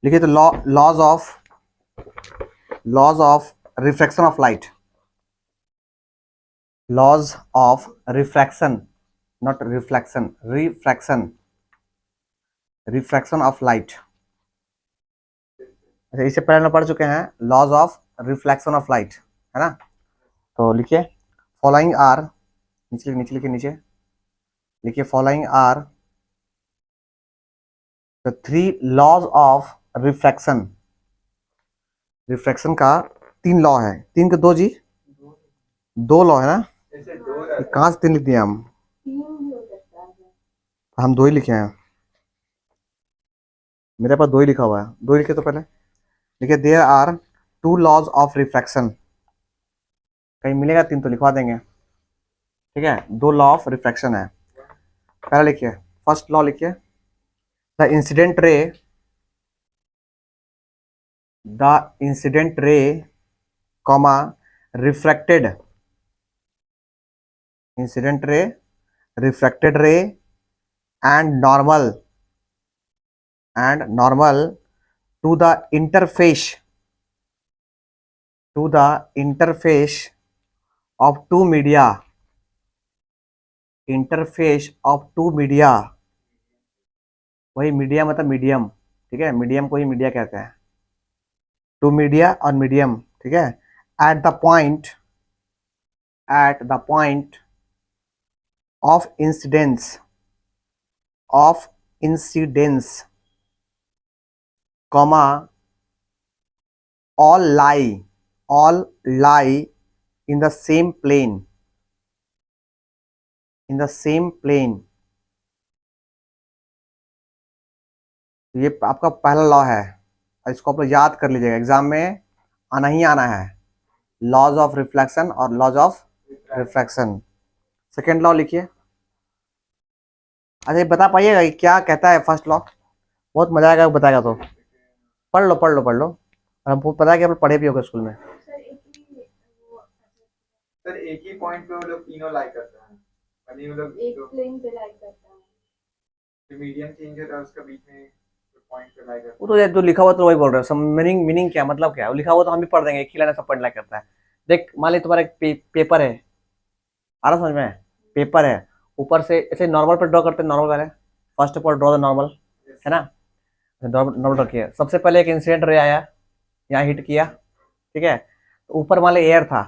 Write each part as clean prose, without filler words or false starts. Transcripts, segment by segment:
लिखिए तो laws of refraction of light, laws of refraction, not reflection, refraction of light. अच्छा, इससे पहले हम पढ़ चुके हैं laws of reflection of light, है ना। तो लिखिए फॉलोइंग आर, नीचे नीचे लिखिए, नीचे लिखिए following are the 3 laws of refraction. Refraction का 3 लॉ है, 3 के 2 जी, 2 लॉ है ना। कहाँ से 3 लिख दिए हम 2 ही लिखे हैं, मेरे पास 2 ही लिखा हुआ है, 2 ही लिखे। तो पहले देखिए there are 2 laws of refraction, कहीं मिलेगा 3 तो लिखवा देंगे, ठीक है। 2 लॉ ऑफ रिफ्रैक्शन है। पहला लिखिए, फर्स्ट लॉ लिखिए, the incident ray comma refracted, incident ray, refracted ray and normal to the interface of two media, interface of two media, वही मीडिया मतलब मीडियम, ठीक है, मीडियम को ही मीडिया कहते हैं, टू मीडिया और मीडियम, ठीक है। At the point of incidence comma all lie in the same plane, ये आपका पहला लॉ है, इसको आप लोग याद कर लीजिएगा, एग्जाम में आना ही आना है, लॉज ऑफ रिफ्लेक्शन और laws of refraction. Second law लिखिए। अच्छा, ये बता पाइएगा कि क्या कहता है फर्स्ट लॉ, बहुत मजा आएगा बताएगा तो। पढ़ लो, और हमको पता है कि हम लोग पढ़े भी होगा स्कूल में। सर एक ही पॉइंट पे वो लोग तीनों लाइक करते हैं, यानी वो लोग एक प्लेन पे लाइक करता है, जो मीडियम चेंज होता है उसका बीच में पॉइंट पे लाइक करता है। वो तो जो लिखा हुआ तो वही बोल रहे हो, सब मीनिंग क्या मतलब क्या है, वो लिखा हुआ तो हम भी पढ़ देंगे, एक ही लाइन सब पढ़ लाइक करता है। देख मान ली तुम्हारा एक पेपर है, आ रहा समझ में, पेपर है, ऊपर से ऐसे नॉर्मल पर ड्रॉ करते हैं, नॉर्मल वाले first of all draw the normal, है ना। नॉर्मल रखिए, सबसे पहले एक इंसिडेंट रे आया, यहाँ हिट किया, ठीक है। तो ऊपर मान ली एयर था,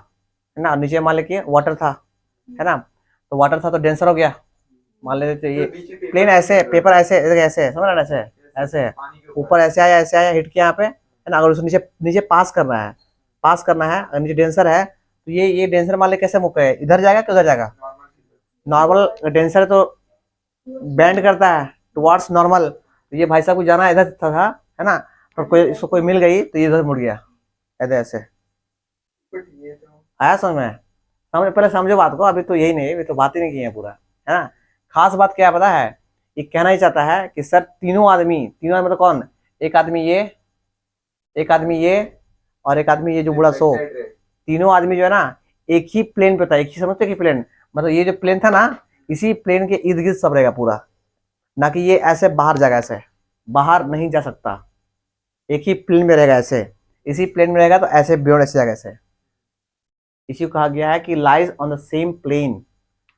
है ना, नीचे मान ली वाटर था, है ना। तो वाटर था तो डेंसर हो गया, मान लेते ये प्लेन ऐसे, पेपर ऐसे ऐसे समझ रहा, ऐसे ऐसे ऊपर ऐसे आया हिट किया यहाँ पे, है ना। अगर उसको नीचे नीचे पास करना है, अगर नीचे डेंसर है तो ये डेंसर मान ले कैसे मुँह पे इधर जाएगा कि उधर जाएगा, नॉर्मल डेंसर तो बेंड करता है टुवार्ड्स नॉर्मल, तो ये भाई साहब को जाना इधर था, है ना। तो कोई इसको कोई मिल गई तो ये इधर मुड़ गया, ऐसे ऐसे आया समझ में। समझ पहले समझो बात को, अभी तो यही नहीं, अभी तो बात ही नहीं की है पूरा, है ना। खास बात क्या पता है, ये कहना ही चाहता है कि सर तीनों आदमी मतलब कौन, एक आदमी ये, एक आदमी ये, और एक आदमी ये जो बूढ़ा सो, तीनों आदमी जो है ना एक ही प्लेन पे था, एक ही समझते कि प्लेन, मतलब ये जो प्लेन था ना इसी प्लेन के इर्द गिर्द सब रहेगा पूरा, ना कि ये ऐसे बाहर जाएगा, ऐसे बाहर नहीं जा सकता, एक ही प्लेन में रहेगा, ऐसे इसी प्लेन में रहेगा, तो ऐसे बियॉन्ड ऐसे जाएगा, ऐसे इसी को कहा गया है कि lies on the same plane,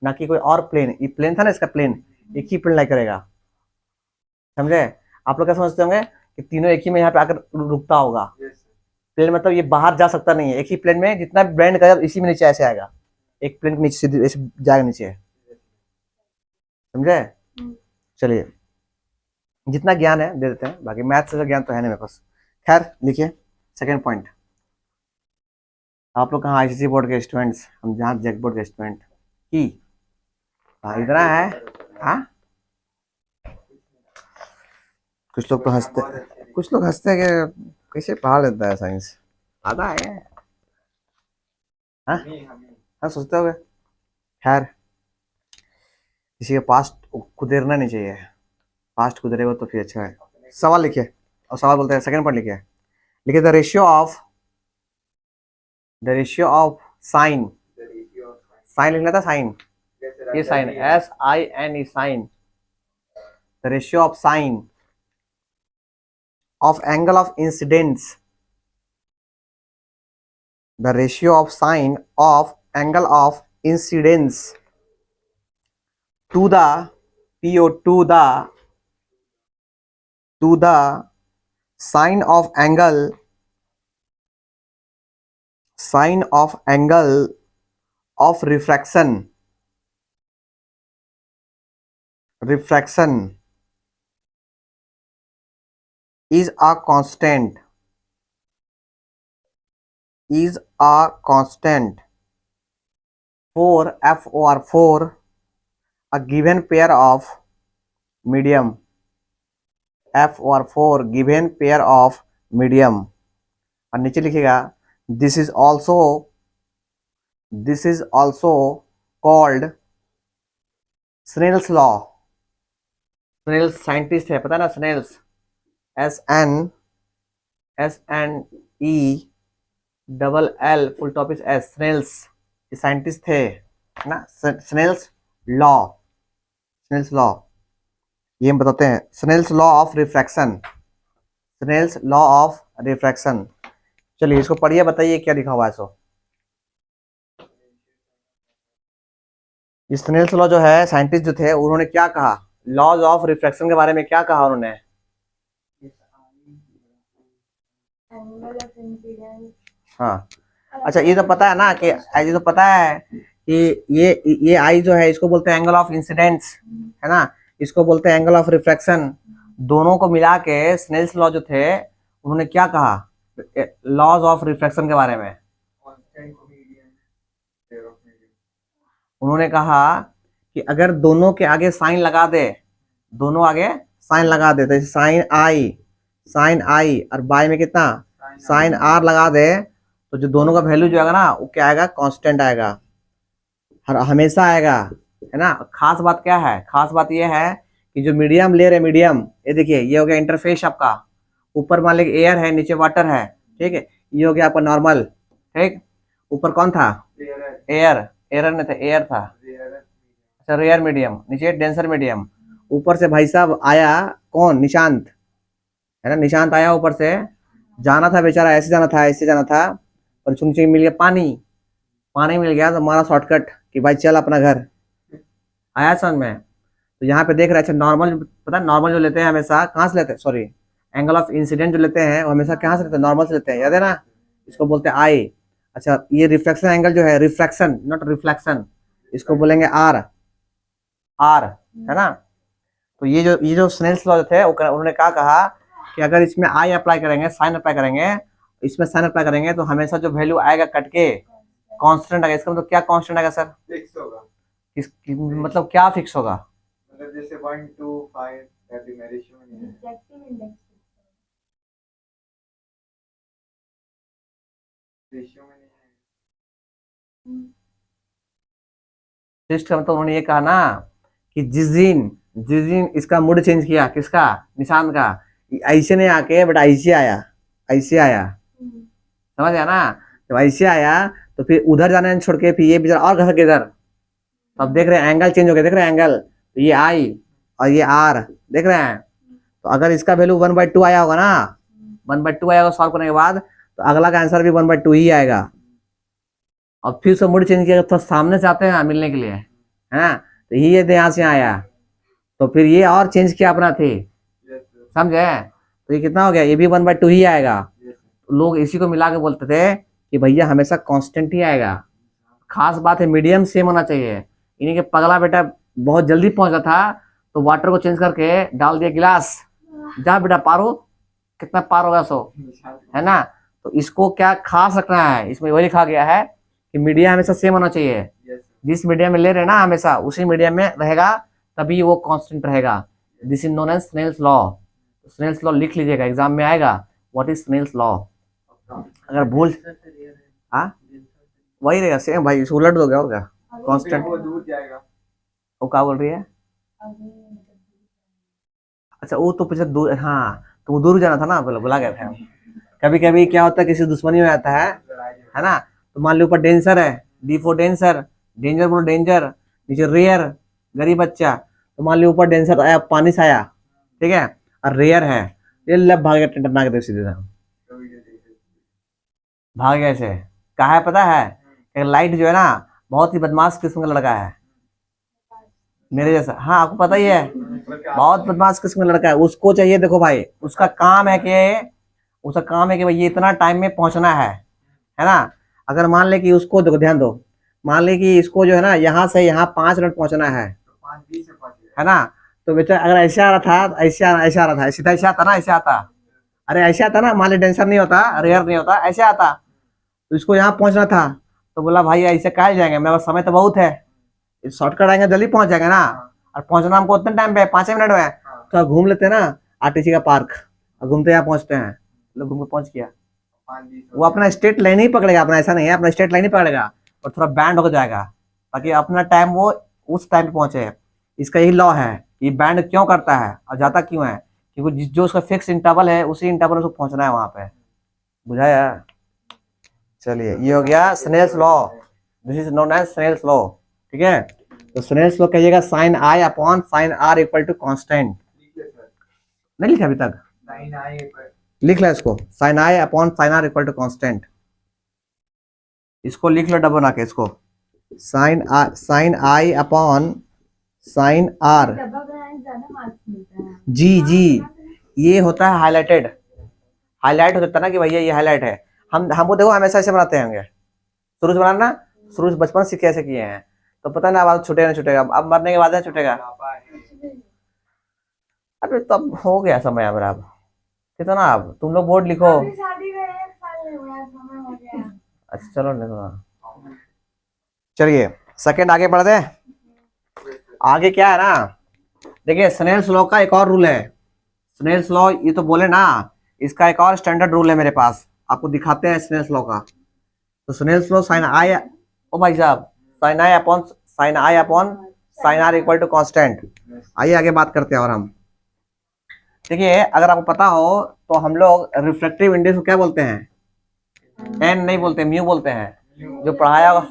ना कि कोई और प्लेन, ये प्लेन था ना इसका प्लेन, एक ही प्लेन लाइक करेगा, समझे। आप लोग क्या समझते होंगे कि तीनों एक ही में यहाँ पे आकर रुकता होगा, प्लेन मतलब ये बाहर जा सकता नहीं है, एक ही प्लेन में जितना भी ब्लेंड करेगा इसी में नीचे ऐसे आएगा, एक प्लेन के नीचे सीधे ऐसे जाएगा नीचे, समझे। चलिए जितना ज्ञान है दे देते हैं, बाकी मैथ से ज्ञान तो है नहीं मेरे पास। खैर लिखिए सेकेंड पॉइंट, आप लोग कहाँ आईसीसी बोर्ड के स्टूडेंट्स, हम जहाँ जैक बोर्ड के स्टूडेंट की इतना है, हाँ कुछ लोग तो हंसते, कुछ लोग हंसते हैं कि कैसे पढ़ा लेता है साइंस, आता है, हाँ हाँ सोचते हो। खैर किसी का पास्ट कुदेरना नहीं चाहिए, पास्ट कुदेरेगा तो फिर अच्छा है। सवाल लिखिए, और सवाल बोलते हैं सेकंड पॉइंट लिखिए, लिखिए the ratio of sine, sine लिखना था, साइन, ये sine SIN sine, the ratio of sine of angle of incidence, the ratio of sine of angle of incidence to the PO to the sine of angle of refraction is a constant for f or for a given pair of medium f or for given pair of medium। और नीचे लिखिएगा this is also called Snell's law. Snell's scientist है, पता ना, Snell's, SNELL full top is S, Snell's, ये scientist थे, है ना। स्नेल्स लॉ ये हम बताते हैं। Snell's law of refraction. चलिए इसको पढ़िए, बताइए क्या लिखा हुआ है। सो स्नेल्स लॉ जो है, साइंटिस्ट जो थे उन्होंने क्या कहा, लॉज ऑफ रिफ्रैक्शन के बारे में क्या कहा उन्होंने। हाँ, अच्छा ये तो पता है ना कि ये तो पता है कि ये आई जो है इसको बोलते हैं एंगल ऑफ इंसिडेंस, है ना, इसको बोलते हैं एंगल ऑफ रिफ्रैक्शन। दोनों को मिला के स्नेल्स लॉ जो थे उन्होंने क्या कहा लॉज ऑफ रिफ्रैक्शन के बारे में। उन्होंने कहा कि अगर दोनों के आगे साइन लगा दे, तो साइन आई और बाय में कितना साइन आर लगा दे, तो जो दोनों का वैल्यू जो आएगा ना वो क्या आएगा, कांस्टेंट आएगा, हमेशा आएगा, है ना। खास बात क्या है, खास बात ये है कि जो मीडियम ले रहे मीडियम, ये देखिए ये हो गया इंटरफेस आपका, ऊपर मान लीजिए एयर है, नीचे वाटर है, ठीक है, ये हो गया आपका नॉर्मल, ठीक। ऊपर कौन था, एयर नहीं था, एयर था, अच्छा रेयर मीडियम, नीचे डेंसर मीडियम। ऊपर से भाई साहब आया कौन, निशांत, है ना, निशांत आया ऊपर से, जाना था बेचारा, ऐसे जाना था और नीचे मिल गया पानी मिल गया, तो मारा शॉर्टकट कि भाई चल अपना घर, आया समझ में। तो यहाँ पे देख रहे हैं, नॉर्मल, पता है नॉर्मल जो लेते हैं हमेशा कहाँ से लेते हैं, सॉरी एंगल ऑफ इंसिडेंट जो लेते हैं वो हमेशा कहाँ से लेते हैं, नॉर्मल से लेते हैं, याद है ना, इसको बोलते हैं आई। अच्छा ये रिफ्लेक्शन एंगल जो है, रिफ्रैक्शन नॉट रिफ्लेक्शन, इसको बोलेंगे आर, है ना। तो ये जो स्नेल्स लॉ थे उन्होंने क्या कहा कि अगर इसमें आई अप्लाई करेंगे, साइन अप्लाई करेंगे, इसमें साइन अप्लाई करेंगे तो हमेशा जो वैल्यू आएगा कट के कांस्टेंट आएगा। इसका मतलब क्या कांस्टेंट आएगा सर, फिक्स होगा। मतलब क्या फिक्स होगा, मतलब जैसे 1:5 रेशियो में नहीं है, रेशियो में नहीं है। फिक्स का मतलब उन्होंने ये कहा ना कि जिस दिन इसका मूड चेंज किया, किसका, निशांत का, ऐसे नहीं आके बट ऐसे आया, समझ गया ना। जब ऐसे आया तो फिर उधर जाने छोड़ के फिर ये बेचारा और घर के इधर, तो अब देख रहे हैं एंगल चेंज हो गया, देख रहे हैं एंगल, तो ये आई और ये आर, देख रहे हैं। तो अगर इसका वैल्यू 1/2 आया होगा ना, 1/2 आएगा सॉल्व करने के बाद, तो अगला का आंसर भी 1/2 ही आएगा। और फिर से मूड चेंज किया तो सामने से आते हैं मिलने के लिए, है ना, तो ये यहाँ से आया, तो फिर ये और चेंज किया अपना थे, समझे। तो ये कितना हो गया, ये भी 1/2 ही आएगा। लोग इसी को मिला के बोलते थे कि भैया हमेशा कांस्टेंट ही आएगा। खास बात है मीडियम सेम होना चाहिए। इन्हीं के पगला बेटा बहुत जल्दी पहुंचा था, तो वाटर को चेंज करके डाल दिया गिलास, जा बेटा पारो, कितना पार होगा सो, है ना। तो इसको क्या खास रखना है, इसमें वही लिखा गया है कि मीडियम हमेशा सेम होना चाहिए। जिस मीडियम में ले रहे हैं ना हमेशा उसी मीडियम में रहेगा, तभी वो कांस्टेंट रहेगा। This is known as Snell's law. Snell's law लिख लीजिएगा, एग्जाम में आएगा, व्हाट इज स्नेल्स लॉ। अगर भूल, हाँ वही रहेगा सेम भाई, इसको उलट दोगे और क्या, कांस्टेंट। वो दूर जाएगा, वो क्या बोल रही है, अच्छा वो तो पीछे दूर, हाँ तो वो दूर जाना था ना, बोला गया था। कभी कभी क्या होता है, किसी दुश्मनी हो जाता है ना, तो मान लो ऊपर डेंसर है, डी फॉर डेंसर, डेंजर बोलो डेंजर, नीचे रेयर गरीब बच्चा, तो मान लो ऊपर डेंसर आया, पानी से आया, ठीक है, और रेयर है, ये लब भाग गया, टेंट बना के दे सीधे था, तो वीडियो देख रहे भाग गया ऐसे। कहा है पता है कि लाइट जो है ना बहुत ही बदमाश किस्म का लड़का है, मेरे जैसा। हाँ आपको पता ही है, बहुत बदमाश किस्म का लड़का है। उसको चाहिए, देखो भाई उसका काम है कि भाई ये इतना टाइम में पहुंचना है ना। अगर मान ले कि उसको, देखो ध्यान दो, मान ले कि इसको जो है ना यहाँ से यहाँ 5 मिनट पहुंचना तो 5:20 से पहुंच गए। है ना। तो बेचारा अगर ऐसे आ रहा था, ऐसे आ रहा था, सीधा ऐसे आता ना, ऐसे आता, अरे ऐसे आता ना, मान ले टेंशन नहीं होता, रेयर नहीं होता, ऐसे आता। तो इसको यहाँ पहुंचना था, तो बोला भाई ऐसे कहा जाएंगे, मेरे पास समय तो बहुत है, शॉर्टकट आएंगे जल्दी पहुंच जाएंगे ना। और पहुंचना हमको उतने टाइम पे 5 मिनट में, तो घूम लेते हैं ना आरटीसी का पार्क, और घूमते यहाँ पहुंचते हैं, लोग घूम के पहुंच गया। 5:20 वो अपना स्टेट लाइन ही पकड़ेगा, अपना ऐसा नहीं है, अपना स्टेट लाइन ही पकड़ेगा और थोड़ा बैंड हो जाएगा, ताकि अपना टाइम वो उस टाइम पे पहुंचे। इसका यही लॉ है, ये बैंड क्यों करता है और जाता क्यों है, क्योंकि जो उसका फिक्स इंटरवल है उसी इंटरवल में उसको पहुंचना है वहां पे। बुझाया। चलिए ये हो गया Snell's law, this is known as Snell's law. ठीक है, तो स्नेल्स लॉ कहिएगा sine I upon sine R equal to constant. लिख ले सर, नहीं लिखा अभी तक, साइन आई पर लिख लो इसको, sine I upon sine R equal to constant. इसको लिख लो डबल बना के, इसको sine I upon sine R, जी ये होता है हाईलाइटेड, हाईलाइट हो जाता है ना कि भैया ये हाईलाइट है। हमको देखो हमेशा ऐसे बनाते होंगे, शुरू से बनाना, शुरू से बचपन से कैसे किए हैं, तो पता ना बाद छूटेगा नहीं छूटेगा, अब मरने के बाद नहीं छूटेगा। पापा है। अरे तो अब हो गया समय, अब कितना, अब तुम लोग बोर्ड लिखो। अच्छा चलो लिखो। चलिए सेकंड आगे बढ़ दे। आगे क्या है ना, देखिए स्नेल्स लॉ का एक और रूल है। स्नेल्स लॉ ये तो बोले ना, इसका एक और स्टैंडर्ड रूल है मेरे पास, आपको दिखाते हैं स्नेल्स लॉ का। तो स्नेल्स लॉ साइन आई, ओ भाई साहब, sine I upon sine R equal to constant. आइए आगे बात करते हैं। और हम देखिए, अगर आपको पता हो तो हम लोग रिफ्लेक्टिव इंडेक्स को क्या बोलते हैं, एन नहीं बोलते, म्यू बोलते हैं, जो पढ़ाया होगा।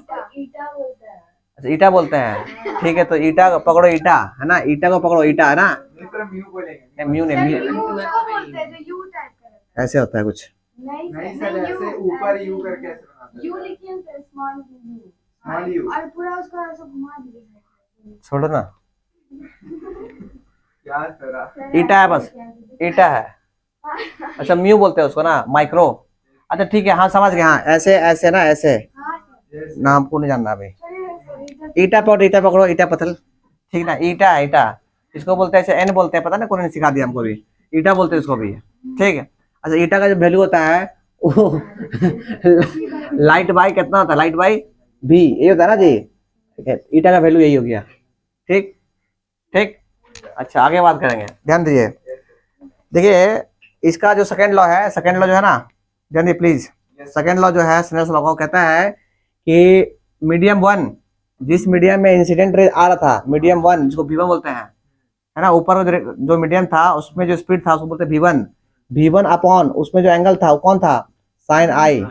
अच्छा ईटा बोलते हैं, ठीक है, तो ईटा को पकड़ो, ईटा है ना, ईटा को पकड़ो, ईटा है ना, नहीं पर म्यू बोलेंगे। नहीं म्यू नहीं, ऐसे होता है कुछ, नहीं सर, ऐसे ऊपर यू करके ऐसे बनाते हैं। यू लिखिए स्मॉल यू स्मॉल यू और पूरा उसको ऐसे घुमा दीजिए। छोड़ो ना। क्या सर, ईटा है बस, ईटा है। अच्छा म्यू बोलते हैं उसको ना, माइक्रो। अच्छा ठीक है, हाँ समझ गए, हाँ ऐसे ऐसे ना, ऐसे नाम को नहीं जानना अभी। ईटा पकड़ो, ईटा पत्थर, ठीक ना, ईटा है, ईटा इसको बोलते हैं, ऐसे एन बोलते हैं, पता ना कोई ने सिखा दिया हमको भी, ईटा बोलते हैं इसको भी, ठीक है। अच्छा ईटा का जो वैल्यू होता है वो लाइट बाई कितना होता है, लाइट बाई भी, ये होता है ना जी, ईटा का वैल्यू यही हो गया। ठीक ठीक, अच्छा आगे बात करेंगे, ध्यान दीजिए। देखिए इसका जो सेकंड लॉ है, सेकंड लॉ जो है ना, ध्यान दीजिए प्लीज। सेकंड लॉ जो है स्नेल्स लॉ को कहता है कि मीडियम वन, जिस मीडियम में इंसिडेंट रे आ रहा था, मीडियम वन जिसको V1 बोलते हैं, है ना, ऊपर जो मीडियम था उसमें जो स्पीड था उसको बोलते हैं V1 अपॉन उसमें जो एंगल था वो कौन था, साइन आई,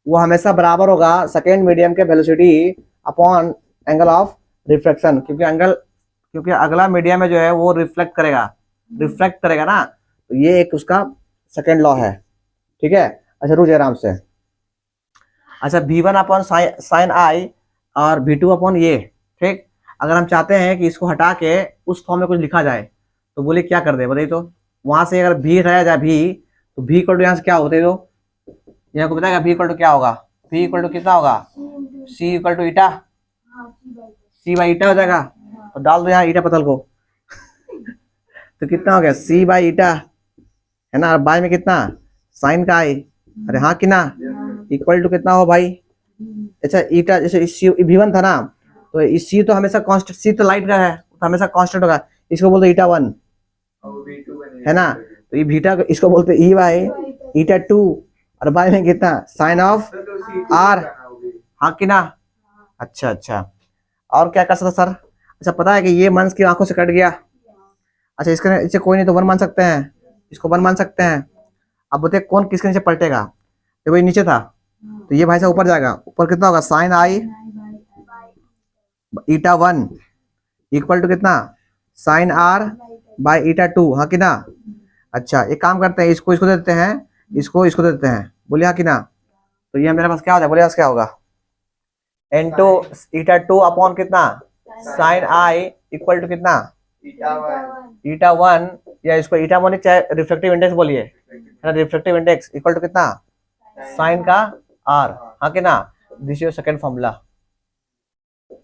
वो हमेशा बराबर होगा सेकेंड मीडियम के velocity upon angle of reflection, क्योंकि अगला मीडियम में जो है वो रिफ्लेक्ट करेगा ना, तो ये एक उसका सेकेंड लॉ है। ठीक है, अच्छा रुक जाए आराम से। अच्छा V1 अपॉन साइन आई और V2 अपॉन ये, ठीक। अगर हम चाहते हैं कि इसको हटा के उस फॉर्म में कुछ लिखा जाए तो बोले क्या कर दे, बताइए तो। वहां से अगर V हटाया जाए, तो V इक्वल टू यहाँ से क्या होता है, तो यहाँ को बताएगा V इक्वल टू क्या होगा, V इक्वल टू कितना होगा, C equal to eta, C by eta हो जाएगा, तो डाल दो यहाँ ईटा पतल को तो कितना हो गया C बाई ईटा, है ना, बाय में कितना साइन का आई, अरे हाँ कि ना, इक्वल टू कितना हो भाई। अच्छा ईटा जैसे V1 था ना, तो इस C तो हमेशा कांस्टेंट, C तो लाइट का है तो हमेशा कांस्टेंट होगा, इसको बोलते ईटा 1, है ना, तो ये बीटा को इसको बोलते E बाई ईटा 2, और बाय में कितना साइन ऑफ R, हाँ कि ना। अच्छा और क्या कर सकता सर, अच्छा पता है कि ये मंस की आंखों से कट गया, अच्छा इसे कोई नहीं तो 1 मान सकते हैं, इसको 1 मान सकते हैं। अब बताइए कौन किसके नीचे पलटेगा, देखो ये नीचे था तो ये भाई साहब ऊपर जाएगा, ऊपर कितना होगा sine I eta 1 equal to कितना साइन R बाई ईटा 2, हाँ कि ना। अच्छा एक काम करते हैं, इसको इसको दे देते हैं, इसको इसको दे देते हैं, बोलिए हाँ कि ना। तो ये मेरे पास क्या होता है, बोलिए क्या होगा, n2 ईटा 2 अपॉन कितना साइन आई इक्वल टू कितना ईटा वन ईटा 1, या इसको ईटा 1 चाहे रिफ्लेक्टिव इंडेक्स बोलिए, है ना, रिफ्लेक्टिव इंडेक्स इक्वल टू कितना साइन का आर, हाँ कि ना। दिस इज सेकंड फॉर्मूला,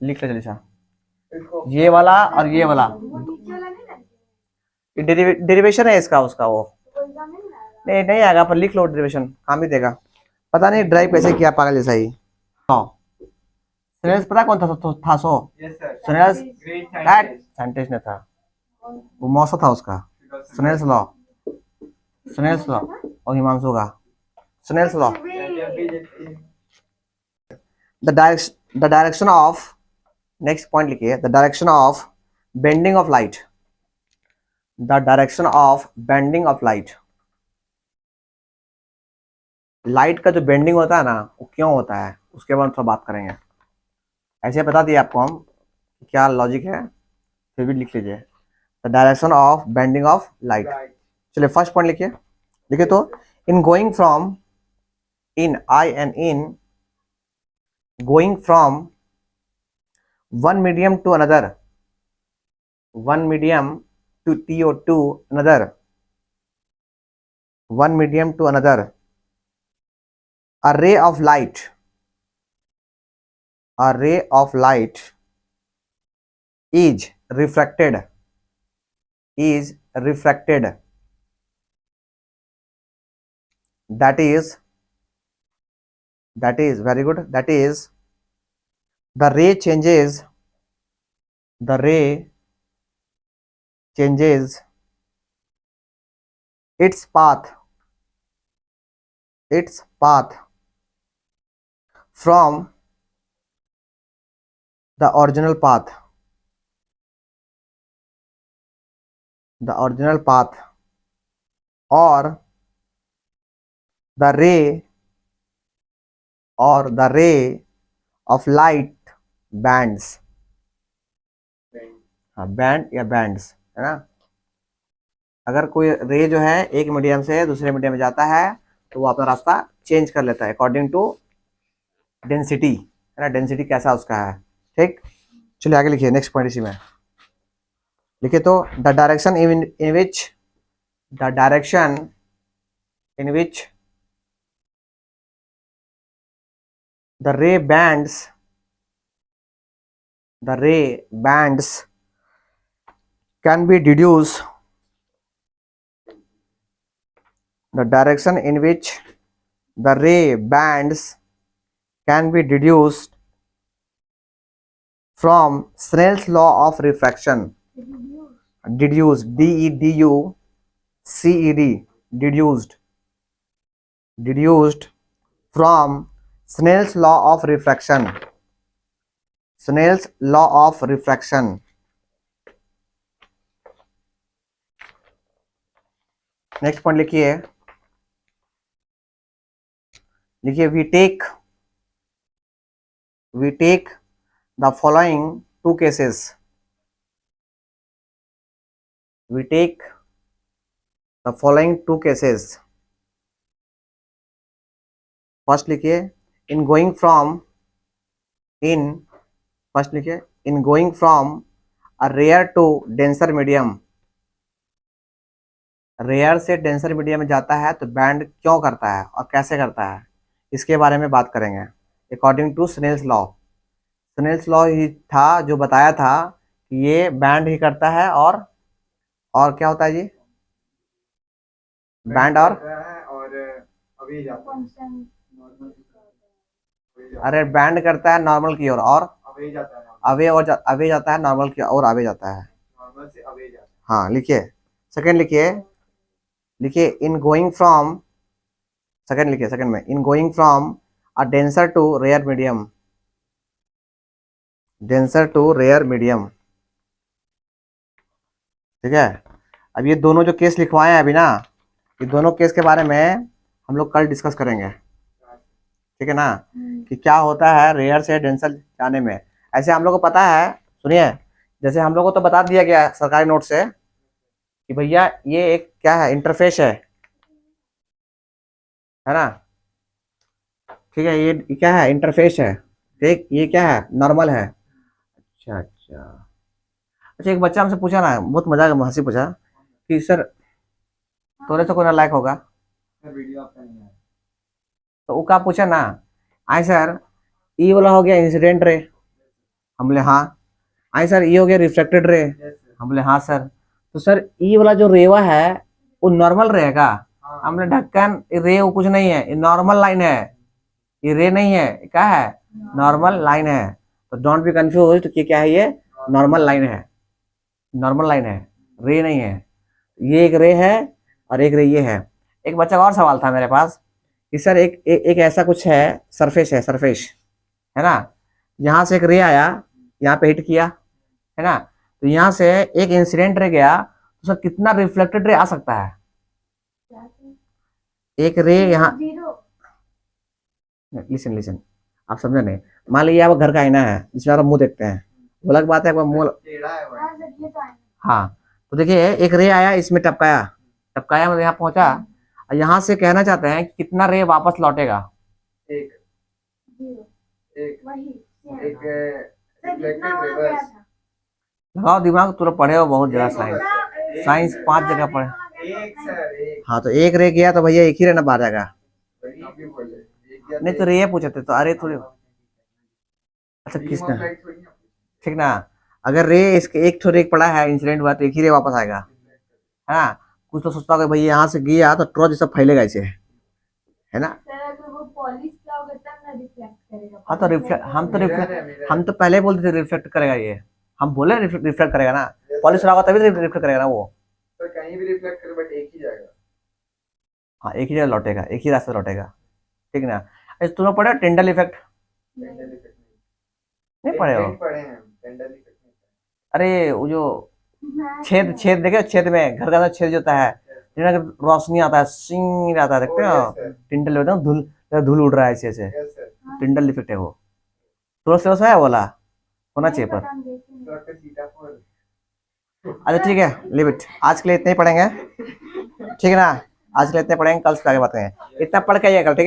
लिख ले जल्दी सा, इसको ये वाला और ये वाला वो नीचे वाला नहीं ना, डेरिवेशन है इसका, उसका वो तो एग्जाम में नहीं आएगा। नहीं नहीं आएगा, पर लिख लो डेरिवेशन, काम ही देगा। पता नहीं ड्राइव कैसे किया पागल जैसा ही। स्नेल्स पता कौन था so yes sir Snell's great scientist ने था, वो मौसा था उसका, स्नेल्स लॉ, स्नेल्स लॉ और हिमांशु का Snell's law. The direction of, next point लिखिए, the direction of bending of light, the direction of bending of light. Light का जो बेंडिंग होता है ना, वो क्यों होता है उसके बारे में थोड़ा बात करेंगे। ऐसे बता दिया आपको हम क्या लॉजिक है, फिर भी लिख लीजिए, the direction of bending of light. चलिए फर्स्ट पॉइंट लिखिए, लिखिए तो, in going from, in I and in going from one medium to another, one medium to TO2 another, one medium to another, a ray of light, a ray of light is refracted, is refracted, that is very good, that is the ray changes, the ray changes its path, its path from the original path, the original path, or the ray, or the ray of light bands, हाँ band या bands है ना। अगर कोई रे जो है एक मीडियम से दूसरे मीडियम में जाता है तो वो अपना रास्ता चेंज कर लेता है अकॉर्डिंग टू डेंसिटी, है ना, डेंसिटी कैसा उसका है, ठीक। चलिए आगे लिखिए, नेक्स्ट पॉइंट इसी में लिखिए तो, the direction in which, the direction in which the रे bands, the ray bands can be deduced, the direction in which the ray bands can be deduced from Snell's law of refraction, deduced, DEDUCED, deduced, deduced from Snell's law of refraction, Snell's law of refraction। Next point लिखिए, लिखिए we take the following two cases, we take the following two cases। First लिखिए, in going from, in, first लिखिए, in going from a rare to denser medium, rare से denser medium में जाता है तो band क्यों करता है और कैसे करता है, इसके बारे में बात करेंगे according to Snell's law. Snell's law ही था जो बताया था कि ये बैंड ही करता है, और क्या होता है जी, बैंड और अभी जाता है अरे बैंड करता है नॉर्मल की ओर, और अवे जाता है अवे जाता है नॉर्मल की ओर, आवे जाता है, नॉर्मल से अवे जाता है। हाँ लिखिए, सेकंड लिखिए, लिखिए इन गोइंग फ्रॉम, सेकंड लिखिए, सेकंड में, in going from a denser to rare medium, denser to rare medium, ठीक है। अब ये दोनों जो केस लिखवाए हैं अभी ना, ये दोनों केस के बारे में हम लोग कल डिस्कस करेंगे, ठीक है ना, कि क्या होता है रेयर से डेंसर जाने में। ऐसे हम लोग को पता है, सुनिए, जैसे हम लोग को तो बता दिया गया सरकारी नोट से कि भैया ये एक क्या है, इंटरफेस है ना, ठीक है, ये क्या है, इंटरफेस है, ठीक, ये क्या है, नॉर्मल है। अच्छा अच्छा। अच्छा, एक बच्चा हमसे पूछा ना, बहुत मजा हंसी पूछा कि सर थोड़े से कोई लायक होगा, सर वीडियो आपका नहीं है। तो वो क्या पूछा ना, आए सर ये वाला हो गया इंसिडेंट रे, हम बोले हाँ। आए सर ये हो गया रिफ्लेक्टेड रे, यस सर। हम बोले हाँ सर। तो सर ये वाला जो रेवा है वो नॉर्मल रहेगा, हाँ हमने ढक्कन, ये रे वो कुछ नहीं है, ये नॉर्मल लाइन है, ये रे नहीं है, ये क्या है, नॉर्मल लाइन है। तो डोंट बी कंफ्यूज कि क्या है, ये नॉर्मल लाइन है, नॉर्मल लाइन है, रे नहीं है। ये एक रे है और एक रे ये है। एक बच्चा का और सवाल था मेरे पास कि सर एक ऐसा कुछ है, सरफेस है, सरफेस है ना, यहाँ से एक रे आया, यहाँ पे हिट किया है ना, तो यहाँ से एक इंसिडेंट रे गया, तो सर कितना रिफ्लेक्टेड रे आ सकता है, एक रे यहाँ, जीरो। लिसन लिसन, आप समझे नहीं, मान लीजिए आप घर का आईना है जिसमें आप मुंह देखते हैं, वो अलग बात है, आपका मुंह, टेढ़ा है हाँ भाई। सर ये तो है। हाँ, तो देखिए एक रे आया, इसमें टपकाया, टपकाया मतलब यहाँ पहुंचा, और यहाँ से कहना चाहते हैं कि कितना रे वापस लौटेगा, एक जीरो। एक वही एक सर जितना रिफ्लेक्टेड वहाँ गया रिवर्स। था। लगाओ दिमाग, तुम लोग पढ़े हो बहुत जगह साइंस, साइंस 5 जगह पढ़े। एक सर एक। हाँ तो एक रे गया तो भैया एक ही रे ना बाहर जाएगा, वही आप भी बोले एक या नहीं तो रे पूछे थे तो अरे थोड़ी, अच्छा बीम किसने, ऑफ लाइट थोड़ी ना। ठीक ना, अगर रे इसके एक थोड़ी एक पड़ा है इंसिडेंट हुआ तो एक ही रे वापस आएगा, है ना। कुछ तो सोचता होगा भाई यहाँ से गया तो ट्रॉ जैसा फैलेगा इसे, है ना। सर अगर वो पॉलिश का होगा तब ना रिफ्लेक्ट करेगा। हाँ तो रिफ्लेक्ट, हम तो मिरर रिफ्लेक्ट, है मिरर। हम तो पहले बोलते थे रिफ्लेक्ट करेगा ये, हम बोले रिफ्लेक्ट करेगा ना, पॉलिश रहा होगा तभी रिफ्लेक्ट करेगा ना वो। सर कहीं भी रिफ्लेक्ट करे बट एक ही जाएगा। हाँ एक ही जगह लौटेगा, एक ही रास्ते लौटेगा, ठीक ना। अच्छा तुमने पढ़ा टिंडल इफेक्ट, टेंडल इफेक्ट नहीं पढ़े हो, नहीं पढ़े हैं टेंडल इफेक्ट नहीं अरे वो जो छेद, छेद देखे, छेद में घर के अंदर छेद जो होता है, जिनमें रोशनी आता है, सिंग आता है, देखते पढ़े। हो, यस सर टिंडल होता है, धूल, धूल उड़ रहा है ऐसे ऐसे, यस सर। टिंडल इफेक्ट है वो, थोड़ा सा है वाला, होना चाहिए पर। तो आपका सीताफल। अच्छा ठीक है, लिव इट, आज के लिए इतने ही पढ़ेंगे, ठीक है ना, आज के लिए इतने पढ़ेंगे, कल से आगे बात करेंगे, इतना पढ़ के आइए कल, ठीक है।